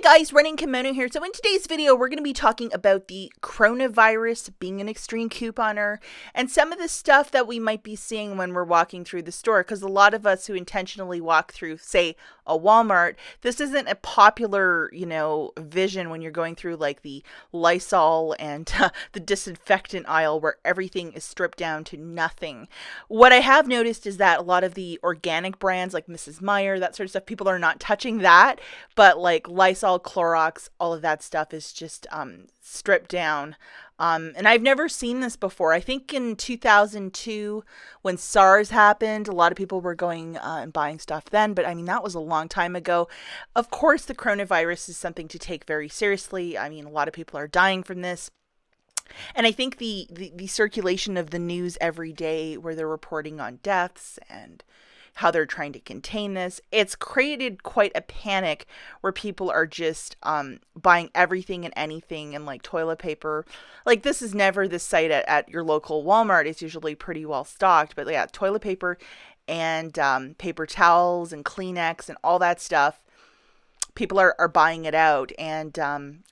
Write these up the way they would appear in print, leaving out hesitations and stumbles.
guys, Running Kimono here. So in today's video, we're going to be talking about the coronavirus, being an extreme couponer, and some of the stuff that we might be seeing when we're walking through the store. Because a lot of us who intentionally walk through, say, a Walmart, this isn't a popular, vision when you're going through like the Lysol and the disinfectant aisle where everything is stripped down to nothing. What I have noticed is that a lot of the organic brands like Mrs. Meyer, that sort of stuff, people are not touching that, but like Lysol, Clorox, all of that stuff is just stripped down. And I've never seen this before. I think in 2002, when SARS happened, a lot of people were going and buying stuff then. But I mean, that was a long time ago. Of course, the coronavirus is something to take very seriously. I mean, a lot of people are dying from this. And I think the circulation of the news every day where they're reporting on deaths and how they're trying to contain this, it's created quite a panic where people are just buying everything and anything, and like toilet paper. Like, this is never the site at your local Walmart. It's usually pretty well stocked, but yeah, toilet paper and paper towels and Kleenex and all that stuff. People are buying it out. And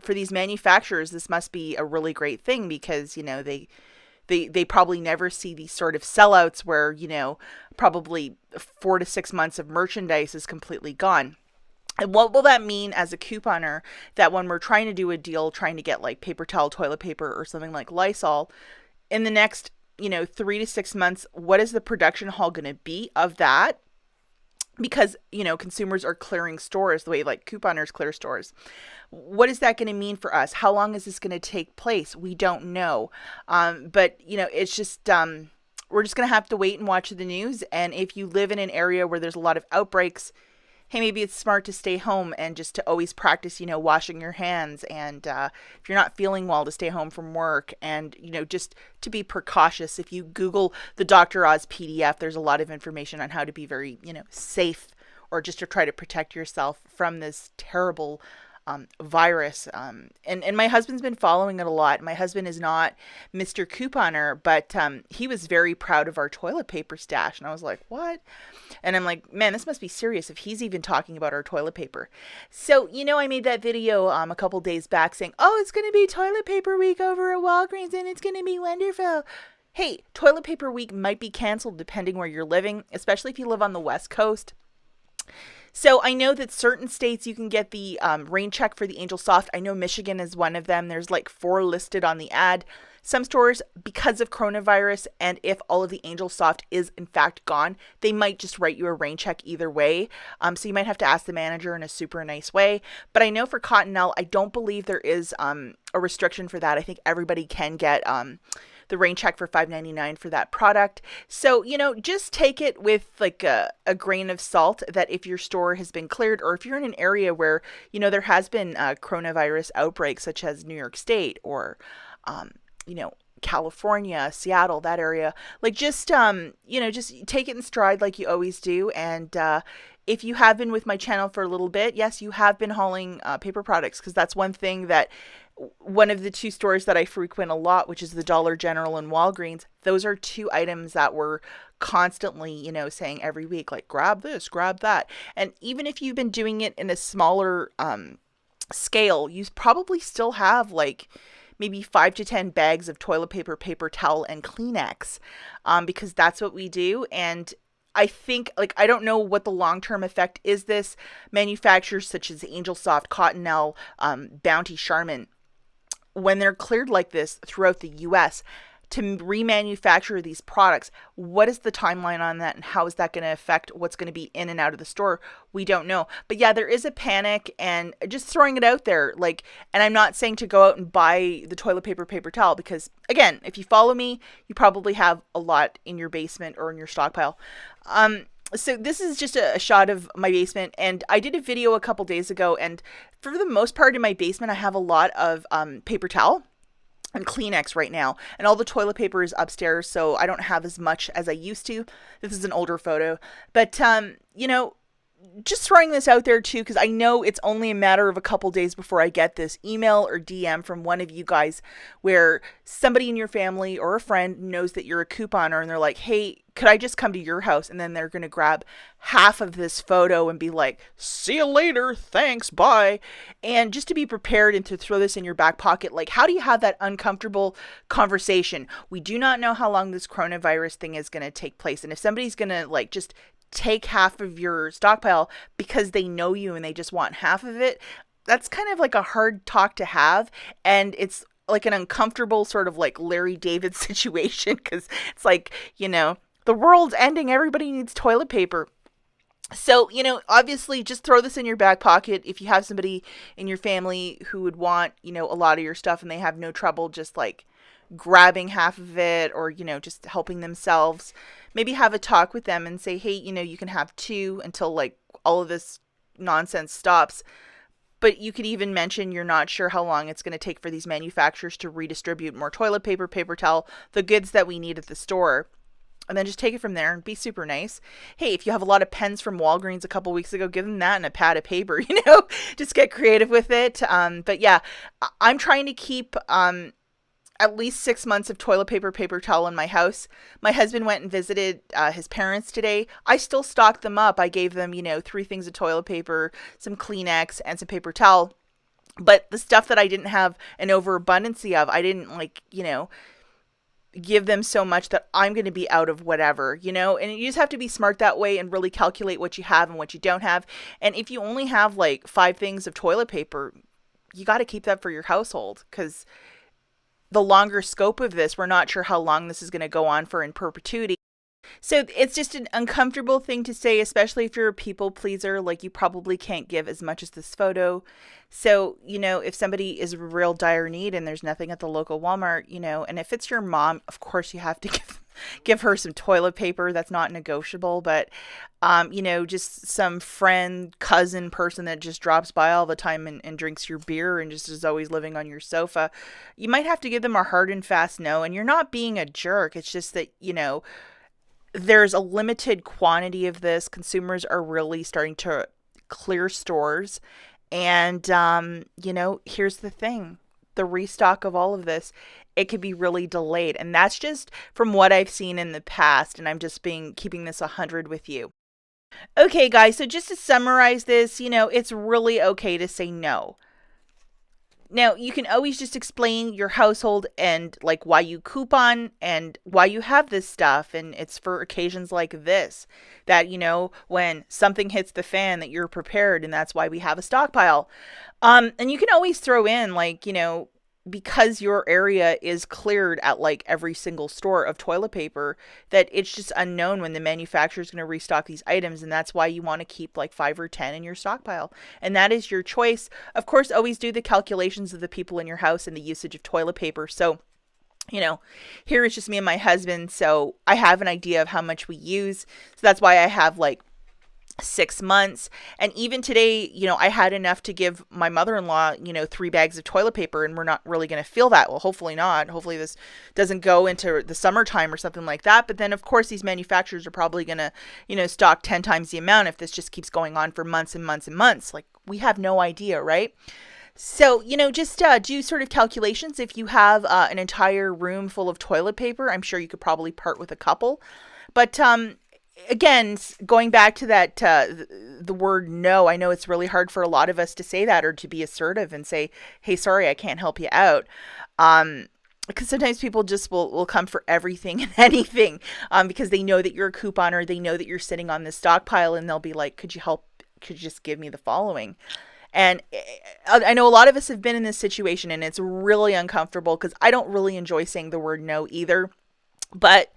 for these manufacturers, this must be a really great thing because, they probably never see these sort of sellouts where, probably 4 to 6 months of merchandise is completely gone. And what will that mean as a couponer, that when we're trying to do a deal, trying to get like paper towel, toilet paper, or something like Lysol, in the next, 3 to 6 months, what is the production hall going to be of that? Because, consumers are clearing stores the way like couponers clear stores. What is that going to mean for us? How long is this going to take place? We don't know. But, it's just, we're just going to have to wait and watch the news. And if you live in an area where there's a lot of outbreaks, hey, maybe it's smart to stay home and just to always practice, washing your hands. And if you're not feeling well, to stay home from work. And, just to be precautious. If you Google the Dr. Oz PDF, there's a lot of information on how to be very, safe, or just to try to protect yourself from this terrible virus. And my husband's been following it a lot. My husband is not Mr. Couponer, but he was very proud of our toilet paper stash. And I was like, what? And I'm like, man, this must be serious if he's even talking about our toilet paper. So, I made that video a couple days back saying, oh, it's going to be toilet paper week over at Walgreens and it's going to be wonderful. Hey, toilet paper week might be canceled depending where you're living, especially if you live on the West Coast. So I know that certain states you can get the rain check for the Angel Soft. I know Michigan is one of them. There's like 4 listed on the ad. Some stores, because of coronavirus, and if all of the Angel Soft is in fact gone, they might just write you a rain check either way. So you might have to ask the manager in a super nice way. But I know for Cottonelle, I don't believe there is a restriction for that. I think everybody can get the rain check for $5.99 for that product. So, just take it with like a grain of salt that if your store has been cleared, or if you're in an area where, there has been coronavirus outbreaks, such as New York State or, California, Seattle, that area, like just take it in stride like you always do. And if you have been with my channel for a little bit, yes, you have been hauling paper products, because that's one thing that one of the 2 stores that I frequent a lot, which is the Dollar General and Walgreens, those are 2 items that we're constantly, saying every week, like, grab this, grab that. And even if you've been doing it in a smaller scale, you probably still have like maybe 5 to 10 bags of toilet paper, paper towel, and Kleenex, because that's what we do. And I think, I don't know what the long-term effect is. This manufacturers such as Angel Soft, Cottonelle, Bounty, Charmin, when they're cleared like this throughout the U.S., to remanufacture these products, what is the timeline on that, and how is that going to affect what's going to be in and out of the store? We don't know. But yeah, there is a panic, and just throwing it out there, and I'm not saying to go out and buy the toilet paper, paper towel, because again, if you follow me, you probably have a lot in your basement or in your stockpile. So this is just a shot of my basement, and I did a video a couple days ago, and for the most part in my basement, I have a lot of paper towel and Kleenex right now, and all the toilet paper is upstairs, so I don't have as much as I used to. This is an older photo, but just throwing this out there too, because I know it's only a matter of a couple days before I get this email or DM from one of you guys where somebody in your family or a friend knows that you're a couponer and they're like, hey, could I just come to your house? And then they're going to grab half of this photo and be like, see you later. Thanks. Bye. And just to be prepared and to throw this in your back pocket, like, how do you have that uncomfortable conversation? We do not know how long this coronavirus thing is going to take place. And if somebody's going to like just take half of your stockpile because they know you and they just want half of it, that's kind of like a hard talk to have. And it's like an uncomfortable sort of like Larry David situation because it's like, the world's ending. Everybody needs toilet paper. So, obviously just throw this in your back pocket. If you have somebody in your family who would want, a lot of your stuff and they have no trouble just like grabbing half of it or, just helping themselves, maybe have a talk with them and say, hey, you can have two until like all of this nonsense stops. But you could even mention you're not sure how long it's going to take for these manufacturers to redistribute more toilet paper, paper towel, the goods that we need at the store. And then just take it from there and be super nice. Hey, if you have a lot of pens from Walgreens a couple weeks ago, give them that and a pad of paper, just get creative with it. But yeah, I'm trying to keep at least 6 months of toilet paper, paper towel in my house. My husband went and visited his parents today. I still stocked them up. I gave them, 3 things of toilet paper, some Kleenex, and some paper towel. But the stuff that I didn't have an overabundance of, I didn't give them so much that I'm going to be out of whatever, and you just have to be smart that way and really calculate what you have and what you don't have. And if you only have like 5 things of toilet paper, you got to keep that for your household because the longer scope of this, we're not sure how long this is going to go on for in perpetuity. So it's just an uncomfortable thing to say, especially if you're a people pleaser, like you probably can't give as much as this photo. So, if somebody is in real dire need and there's nothing at the local Walmart, and if it's your mom, of course you have to give her some toilet paper. That's not negotiable. But, just some friend, cousin person that just drops by all the time and drinks your beer and just is always living on your sofa, you might have to give them a hard and fast no. And you're not being a jerk. It's just that, there's a limited quantity of this. Consumers are really starting to clear stores. And, here's the thing. The restock of all of this, it could be really delayed. And that's just from what I've seen in the past. And I'm just keeping this 100 with you. Okay, guys. So just to summarize this, it's really okay to say no. Now, you can always just explain your household and like why you coupon and why you have this stuff. And it's for occasions like this that, when something hits the fan that you're prepared. And that's why we have a stockpile. And you can always throw in like, because your area is cleared at like every single store of toilet paper, that it's just unknown when the manufacturer is going to restock these items. And that's why you want to keep like 5 or 10 in your stockpile. And that is your choice. Of course, always do the calculations of the people in your house and the usage of toilet paper. So, here it's just me and my husband. So I have an idea of how much we use. So that's why I have like 6 months. And even today, I had enough to give my mother-in-law, 3 bags of toilet paper, and we're not really going to feel that. Well, hopefully not. Hopefully this doesn't go into the summertime or something like that. But then of course these manufacturers are probably going to, stock 10 times the amount if this just keeps going on for months and months and months. Like, we have no idea, right? So, just do sort of calculations. If you have an entire room full of toilet paper, I'm sure you could probably part with a couple. But again, going back to that, the word no, I know it's really hard for a lot of us to say that or to be assertive and say, hey, sorry, I can't help you out. Because sometimes people just will come for everything and anything because they know that you're a couponer. They know that you're sitting on this stockpile and they'll be like, could you just give me the following? And I know a lot of us have been in this situation and it's really uncomfortable because I don't really enjoy saying the word no either. But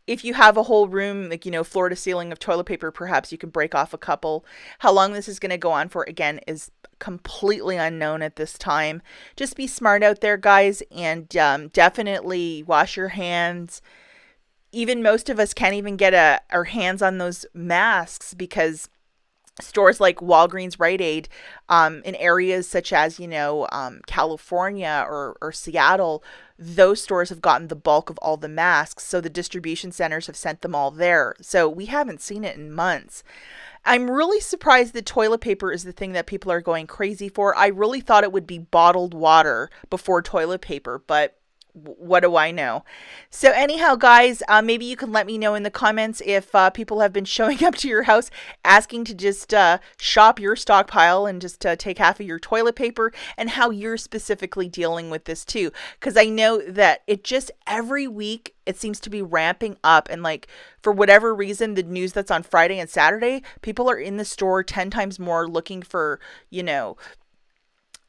if you have a whole room, like, floor to ceiling of toilet paper, perhaps you can break off a couple. How long this is going to go on for, again, is completely unknown at this time. Just be smart out there, guys, and definitely wash your hands. Even most of us can't even get our hands on those masks because stores like Walgreens, Rite Aid, in areas such as, California or Seattle, those stores have gotten the bulk of all the masks. So the distribution centers have sent them all there. So we haven't seen it in months. I'm really surprised that toilet paper is the thing that people are going crazy for. I really thought it would be bottled water before toilet paper, but what do I know? So, anyhow, guys, maybe you can let me know in the comments if people have been showing up to your house asking to just shop your stockpile and just take half of your toilet paper, and how you're specifically dealing with this too. Because I know that it just every week it seems to be ramping up. And like, for whatever reason, the news that's on Friday and Saturday, people are in the store 10 times more looking for,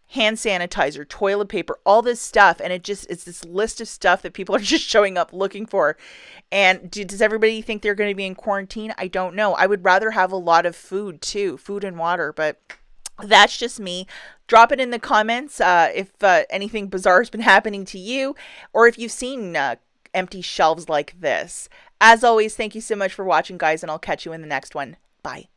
hand sanitizer, toilet paper, all this stuff. And it's this list of stuff that people are just showing up looking for. And does everybody think they're going to be in quarantine? I don't know. I would rather have a lot of food too, food and water, but that's just me. Drop it in the comments if anything bizarre has been happening to you, or if you've seen empty shelves like this. As always, thank you so much for watching, guys, and I'll catch you in the next one. Bye.